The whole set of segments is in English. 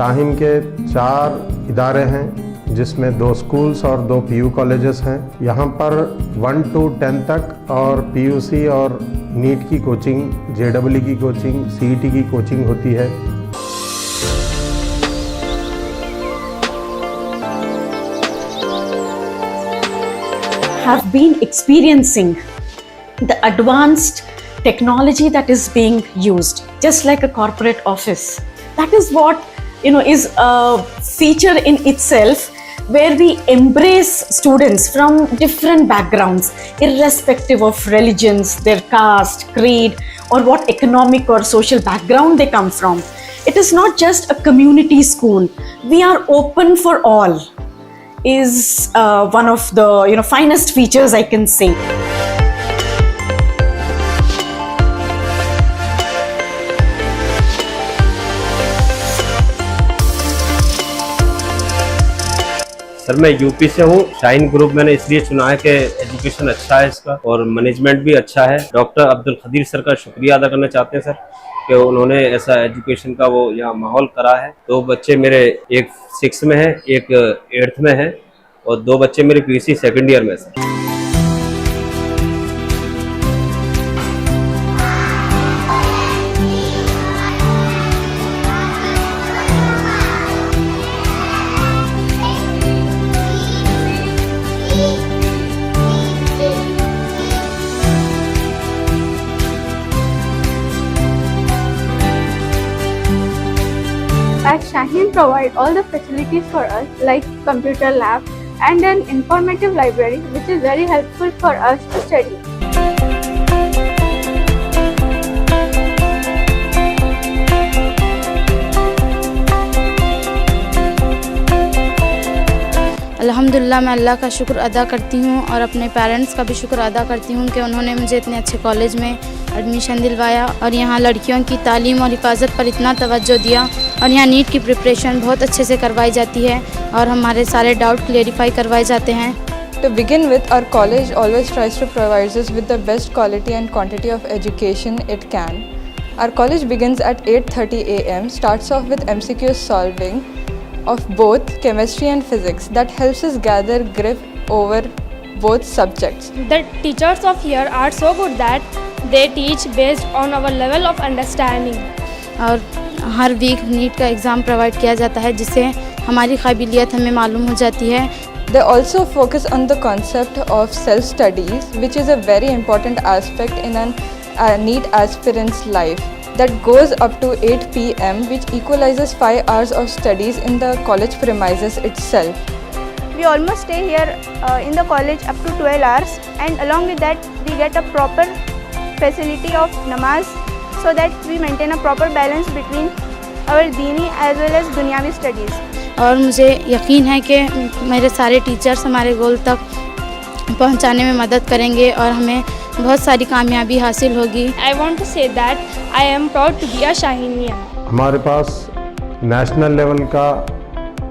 शाहीन के 4 इदारे हैं जिसमें 2 स्कूल्स और 2 पीयू कॉलेजेस हैं। यहाँ पर 1 to 10 तक और पीयूसी और नीट की कोचिंग, जेईई की कोचिंग, सीईटी की कोचिंग होती है। Have been experiencing the advanced technology that is being used, just like a corporate office. That is what is a feature in itself, where we embrace students from different backgrounds, irrespective of religions, their caste, creed, or what economic or social background they come from. It is not just a community school. We are open for all. Is one of the finest features I can say. Sir मैं UP से हूँ। Shaheen group मैंने इसलिए चुना है कि education अच्छा है इसका और मैनेजमेंट भी अच्छा है। डॉक्टर अब्दुल खदीर सर का शुक्रिया अदा करना चाहते हैं सर कि उन्होंने ऐसा एजुकेशन का वो यहाँ माहौल करा है। 2 बच्चे मेरे, एक 6 में है, एक 8th में है और 2 बच्चे मेरे पीयूसी सेकंड ईयर में sir. At Shaheen provide all the facilities for us like computer lab and an informative library which is very helpful for us to study. अल्हम्दुलिल्लाह मैं अल्लाह का शुक्र अदा करती हूँ और अपने पेरेंट्स का भी शुक्र अदा करती हूँ कि उन्होंने मुझे इतने अच्छे कॉलेज में एडमिशन दिलवाया और यहाँ लड़कियों की तालीम और हिफाजत पर इतना तवज्जो दिया और यहाँ नीट की प्रिपरेशन बहुत अच्छे से करवाई जाती है और हमारे सारे डाउट क्लेरिफाई करवाए जाते हैं। To begin with, our college always tries to provide us with the best quality and quantity of education it can. Our college begins at 8:30 a.m., starts off with MCQ solving of both chemistry and physics that helps us gather grip over both subjects. The teachers of here are so good that they teach based on our level of understanding. और हर week NEET का exam provide किया जाता है जिससे हमारी काबिलियत हमें मालूम हो जाती है। They also focus on the concept of self-studies, which is a very important aspect in a NEET aspirant's life. That goes up to 8 p.m. which equalizes 5 hours of studies in the college premises itself. We almost stay here in the college up to 12 hours, and along with that we get a proper facility of namaz so that we maintain a proper balance between our दीनी as well as दुनियावी studies. और मुझे यकीन है कि मेरे सारे teachers हमारे गोल तक पहुंचाने में मदद करेंगे और हमें बहुत सारी कामयाबी हासिल होगी। I want to say that I am proud to be a Shahinian. हमारे पास नेशनल लेवल का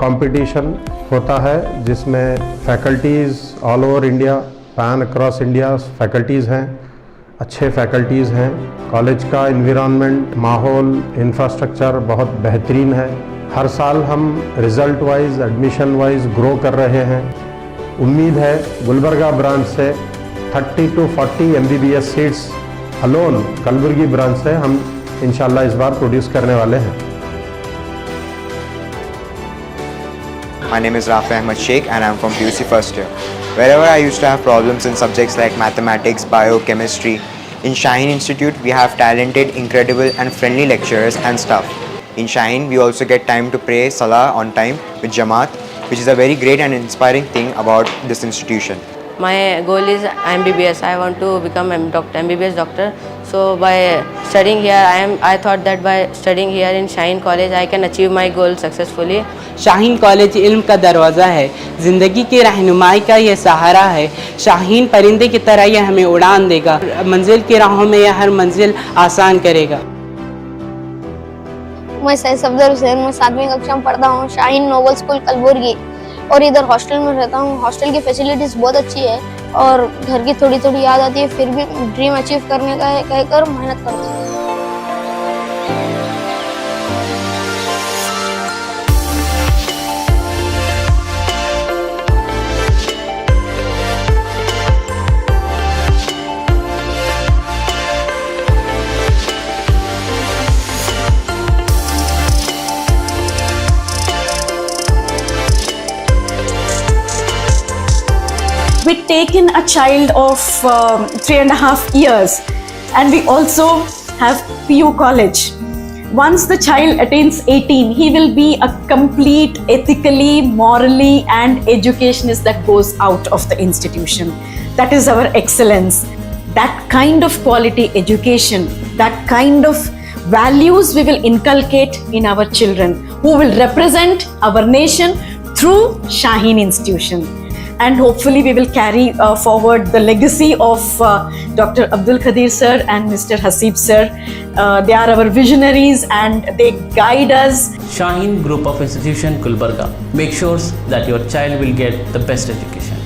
कंपटीशन होता है जिसमें faculties all over India, pan across India faculties हैं, अच्छे फैकल्टीज़ हैं। कॉलेज का एनवायरनमेंट, माहौल, इंफ्रास्ट्रक्चर बहुत बेहतरीन है। हर साल हम result wise, admission wise grow कर रहे हैं। उम्मीद है गुलबर्गा ब्रांच से 30 to 40 MBBS seats alone Kalaburagi branch से हम इंशाल्लाह इस बार प्रोड्यूस करने वाले हैं। My name is Rafi Ahmed Sheikh and I am from PUC first year. Wherever I used to have problems in subjects like mathematics, biochemistry, in Shaheen Institute we have talented, incredible and friendly lecturers and staff. In Shaheen we also get time to pray Salah on time with Jamaat, which is a very great and inspiring thing about this institution. My goal is MBBS. I want to become MBBS doctor. So by studying here, I thought that by studying here in Shaheen College, I can achieve my goal successfully. Shaheen college इल्म का दरवाज़ा है, ज़िंदगी की रहनुमाई का ये सहारा है। शाहीन परिंदे की तरह ये हमें उड़ान देगा, मंजिल की राहों में यह हर मंजिल आसान करेगा। मैं सैयद सफदर हुसैन, मैं 7वीं कक्षा में पढ़ता हूँ शाहीन नोबल स्कूल कलबुर्गी और इधर हॉस्टल में रहता हूँ। हॉस्टल की फैसिलिटीज़ बहुत अच्छी है और घर की थोड़ी थोड़ी याद आती है, फिर भी ड्रीम अचीव करने का है कहकर मेहनत करता हूँ। we take in a child of 3.5 years, and we also have PU college. Once the child attains 18, he will be a complete ethically, morally, and educationist that goes out of the institution. That is our excellence. That kind of quality education, that kind of values we will inculcate in our children, who will represent our nation through Shaheen Institution. And hopefully we will carry forward the legacy of Dr. Abdul Khadir sir and Mr. Hasib sir. They are our visionaries and they guide us. Shaheen Group of Institution Gulbarga makes sure that your child will get the best education.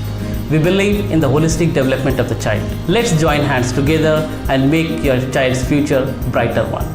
We believe in the holistic development of the child. Let's join hands together and make your child's future brighter one.